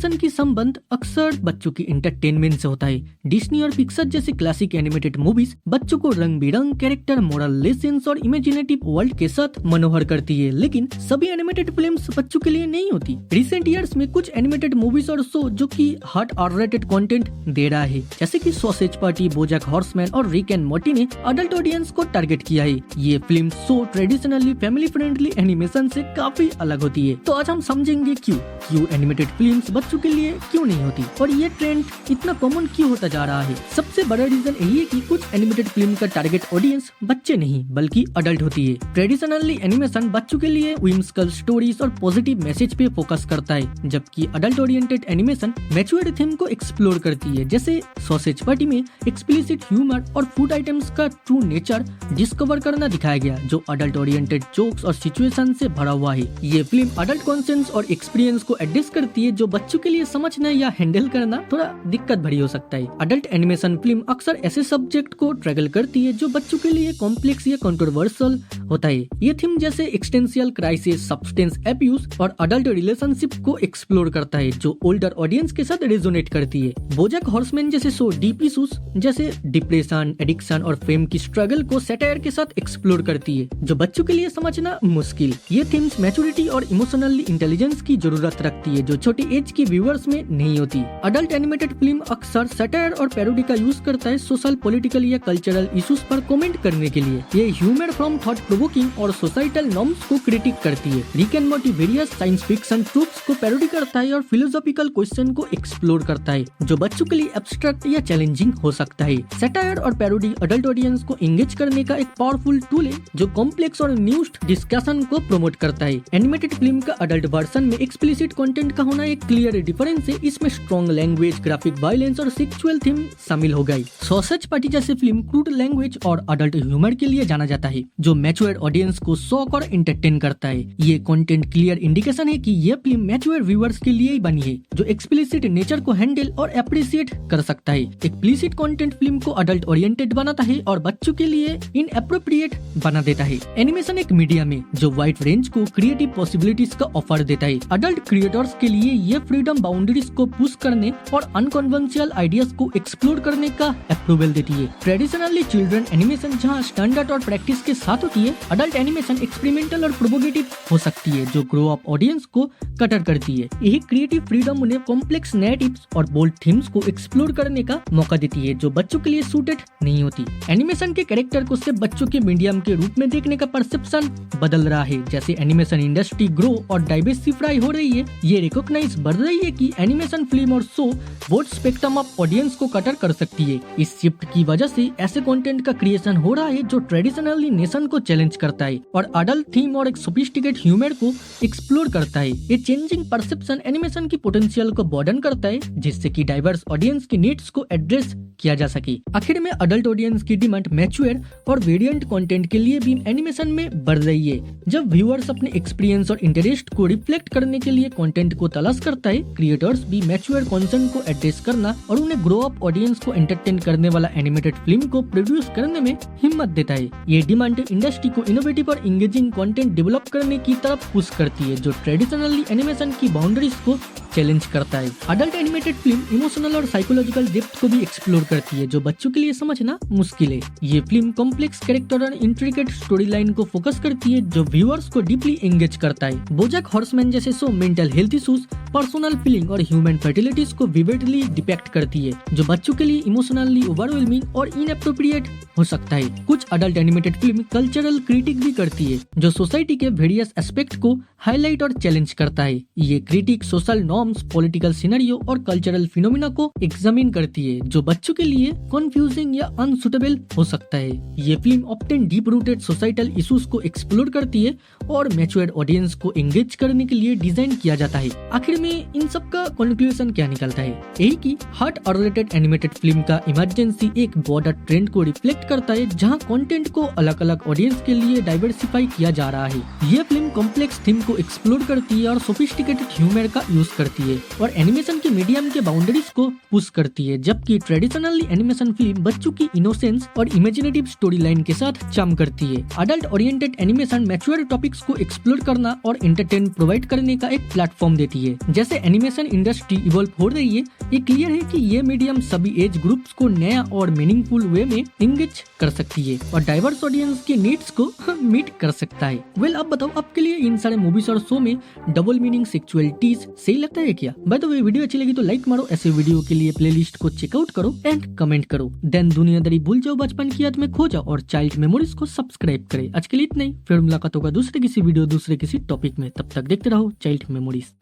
Animation की संबंध अक्सर बच्चों की एंटरटेनमेंट से होता है। डिज्नी और पिक्सर जैसे क्लासिक एनिमेटेड मूवीज बच्चों को रंग बिरंग कैरेक्टर, मोरल लेसन्स और इमेजिनेटिव वर्ल्ड के साथ मनोहर करती है, लेकिन सभी एनिमेटेड फिल्म्स बच्चों के लिए नहीं होती। रिसेंट ईयर्स में कुछ एनिमेटेड मूवीज और शो जो कि हार्ड आर रेटेड कंटेंट दे रहा है, जैसे कि सॉसेज पार्टी, बोजैक हॉर्समैन और रिक एंड मॉर्टी ने अडल्ट ऑडियंस को टारगेट किया है। ये film show traditionally family friendly animation से काफी अलग होती है। तो आज हम समझेंगे क्यों एनिमेटेड फिल्म्स बच्चों के लिए क्यों नहीं होती और ये ट्रेंड इतना कॉमन क्यों होता जा रहा है। सबसे बड़ा रीजन यही है कि कुछ एनिमेटेड फिल्म का टारगेट ऑडियंस बच्चे नहीं बल्कि अडल्ट होती है। ट्रेडिशनली एनिमेशन बच्चों के लिए whimsical स्टोरीज और पॉजिटिव मैसेज पे फोकस करता है, जबकि adult oriented animation mature theme को एक्सप्लोर करती है। जैसे सॉसेज पार्टी में एक्सप्लिसिट ह्यूमर और फूड आइटम्स का ट्रू नेचर डिस्कवर करना दिखाया गया, जो अडल्ट ओरिएंटेड जोक्स और सिचुएशन से भरा हुआ है। ये फिल्म अडल्ट कॉन्सेंस और एक्सपीरियंस को एड्रेस करती है, जो बच्चों के लिए समझना या हैंडल करना थोड़ा दिक्कत भरी हो सकता है। अडल्ट एनिमेशन फिल्म अक्सर ऐसे सब्जेक्ट को ट्रैगल करती है जो बच्चों के लिए कॉम्प्लेक्स या कंट्रोवर्शियल होता है। ये थीम जैसे एक्सटेंशियल क्राइसिस, सब्सटेंस अब्यूज और अडल्ट रिलेशनशिप को एक्सप्लोर करता है, जो ओल्डर ऑडियंस के साथ रेजोनेट करती है। बोजैक हॉर्समैन जैसे शो डीप इश्यूज जैसे डिप्रेशन, एडिक्शन और फेम की स्ट्रगल को सैटायर के साथ एक्सप्लोर करती है, जो बच्चों के लिए समझना मुश्किल। ये थीम्स मैच्योरिटी और इमोशनली इंटेलिजेंस की जरूरत रखती है, जो छोटी एज की व्यूअर्स में नहीं होती। अडल्ट एनिमेटेड फिल्म अक्सर सैटायर और पैरोडी का यूज करता है सोशल, पॉलिटिकल या कल्चरल इश्यूज पर कमेंट करने के लिए। ये ह्यूमर फ्रॉम थॉट प्रोवोकिंग और सोसाइटल नॉर्म्स को क्रिटिक करती है। Rick and Morty various science fiction troops को पैरोडी करता है और फिलोसॉफिकल क्वेश्चन को एक्सप्लोर करता है, जो बच्चों के लिए एब्स्ट्रैक्ट या चैलेंजिंग हो सकता है। सैटायर और पैरोडी अडल्ट ऑडियंस को एंगेज करने का एक पावरफुल टूल है, जो कॉम्प्लेक्स और न्यूस्ड डिस्कशन को प्रमोट करता है। एनिमेटेड फिल्म का अडल्ट वर्जन में एक्सप्लिसिट कंटेंट का होना एक क्लियर डिफरेंस है। इसमें स्ट्रॉन्ग लैंग्वेज, ग्राफिक वायलेंस और सेक्सुअल थीम शामिल हो गई। सॉसेज पार्टी जैसे फिल्म क्रूड लैंग्वेज और अडल्ट ह्यूमर के लिए जाना जाता है, जो मैच्योर ऑडियंस को शॉक और एंटरटेन करता है। ये कंटेंट क्लियर इंडिकेशन है कि ये फिल्म मैच्योर व्यूअर्स के लिए ही बनी है, जो एक्सप्लिसिट नेचर को हैंडल और अप्रिशिएट कर सकता है। एक्सप्लिसिट कंटेंट फिल्म को अडल्ट ओरिएंटेड बनाता है और बच्चों के लिए इनएप्रोप्रिएट बना देता है। एनिमेशन एक मीडियम है जो वाइड रेंज को क्रिएटिव पॉसिबिलिटीज का ऑफर देता है। अडल्ट क्रिएटर्स के लिए ये फ्रीडम बाउंड्रीज को पुश करने और अनकन्वेंशनल आइडियाज को एक्सप्लोर करने का अप्रूवल देती है। ट्रेडिशनली चिल्ड्रन एनिमेशन जहां स्टैंडर्ड और प्रैक्टिस के साथ होती है, अडल्ट एनिमेशन एक्सपेरिमेंटल और प्रोवोकेटिव हो सकती है, जो ग्रो अप ऑडियंस को कटर करती है। यही क्रिएटिव फ्रीडम उन्हें कॉम्प्लेक्स नैरेटिव्स और बोल्ड थीम्स को एक्सप्लोर करने का मौका देती है, जो बच्चों के लिए सूटेड नहीं होती। एनिमेशन के कैरेक्टर को सिर्फ बच्चों के मीडियम के रूप में देखने का परसेप्शन बदल रहा है। जैसे एनिमेशन इंडस्ट्री ग्रो और डाइवर्सिफाई हो रही है, ये रिकॉग्नाइज बढ़ रही है कि एनिमेशन फिल्म और show both spectrum of audience को कटर कर सकती है। इस शिफ्ट की वजह से ऐसे कंटेंट का क्रिएशन हो रहा है जो ट्रेडिशनली नेशन को चैलेंज करता है और अडल्ट थीम और एक सोफिस्टिकेट ह्यूमर को एक्सप्लोर करता है। ये चेंजिंग परसेप्शन एनिमेशन की पोटेंशियल को बॉर्डन करता है, जिससे कि डाइवर्स ऑडियंस की नीड्स को एड्रेस किया जा सके। आखिर में अडल्ट ऑडियंस की डिमांड मैच्योर और वेरिएंट कंटेंट के लिए भी एनिमेशन में बढ़ रही है। जब व्यूअर्स अपने एक्सपीरियंस और इंटरेस्ट को रिफ्लेक्ट करने के लिए कंटेंट को तलाश करता है, क्रिएटर्स भी मैच्योर कंसेंट को एड्रेस करना और उन्हें ग्रो अप ऑडियंस को एंटरटेन करने वाला एनिमेटेड फिल्म को प्रोड्यूस करने में हिम्मत देता है। ये डिमांड इंडस्ट्री को इनोवेटिव और इंगेजिंग कंटेंट डेवलप करने की तरफ पुश करती है, जो ट्रेडिशनली एनिमेशन की बाउंड्रीज को चैलेंज करता है। अडल्ट एनिमेटेड फिल्म इमोशनल और साइकोलॉजिकल डेप्थ को भी एक्सप्लोर करती है, जो बच्चों के लिए समझना मुश्किल है। ये फिल्म कॉम्प्लेक्स कैरेक्टर और इंट्रिकेट स्टोरी लाइन को फोकस करती है, जो व्यूअर्स को डीपली एंगेज करता है। बोजैक हॉर्समैन जैसे show mental health issues, personal feeling और ह्यूमन फर्टिलिटीज को विविडली डिपेक्ट करती है, जो बच्चों के लिए इमोशनली ओवरवेलमिंग और इनएप्रोप्रिएट हो सकता है। कुछ adult animated film cultural critic भी करती है, जो सोसाइटी के वेरियस एस्पेक्ट को हाईलाइट और चैलेंज करता है। ये critic social norms, political scenario और कल्चरल फिनोमिना को एग्जामिन करती है, जो बच्चों के लिए कंफ्यूजिंग या अनसुटेबल हो सकता है। ये film often deep rooted societal issues को एक्सप्लोर करती है और मैच्योर ऑडियंस को एंगेज करने के लिए डिजाइन किया जाता है। आखिर में इन सब का कंक्लूजन क्या निकलता है? यही कि hard R rated animated film का इमरजेंसी एक बॉर्डर ट्रेंड को रिफ्लेक्ट करता है, जहां कंटेंट को अलग अलग ऑडियंस के लिए डाइवर्सिफाई किया जा रहा है। ये फिल्म कॉम्प्लेक्स थीम को को एक्सप्लोर करती है और सोफिस्टिकेटेड ह्यूमर का यूज करती है और एनिमेशन के मीडियम के बाउंड्रीज को पुश करती है, जबकि ट्रेडिशनली एनिमेशन फिल्म बच्चों की इनोसेंस और इमेजिनेटिव स्टोरी लाइन के साथ चम करती है। Adult oriented animation mature topics को एक्सप्लोर करना और एंटरटेन प्रोवाइड करने का एक प्लेटफॉर्म देती है। जैसे एनिमेशन इंडस्ट्री इवॉल्व हो रही है, ये क्लियर है कि ये मीडियम सभी एज ग्रुप्स को नया और मीनिंगफुल वे में इंगेज कर सकती है और डाइवर्स ऑडियंस के नीड्स को मीट कर सकता है। वेल, अब बताओ आपके लिए इन सारे मूवीज और शो में डबल मीनिंग सेक्सुअलिटीज सही लगता है क्या? बाय द वे, वीडियो अच्छी लगी तो लाइक मारो, ऐसे वीडियो के लिए प्लेलिस्ट को चेकआउट करो एंड कमेंट करो। देन दुनियादारी भूल जाओ, बचपन की याद में खो जाओ और चाइल्ड मेमोरीज को सब्सक्राइब करे। आज के लिए इतना ही, फिर मुलाकात होगा दूसरे किसी वीडियो दूसरे किसी टॉपिक में। तब तक देखते रहो चाइल्ड मेमोरीज।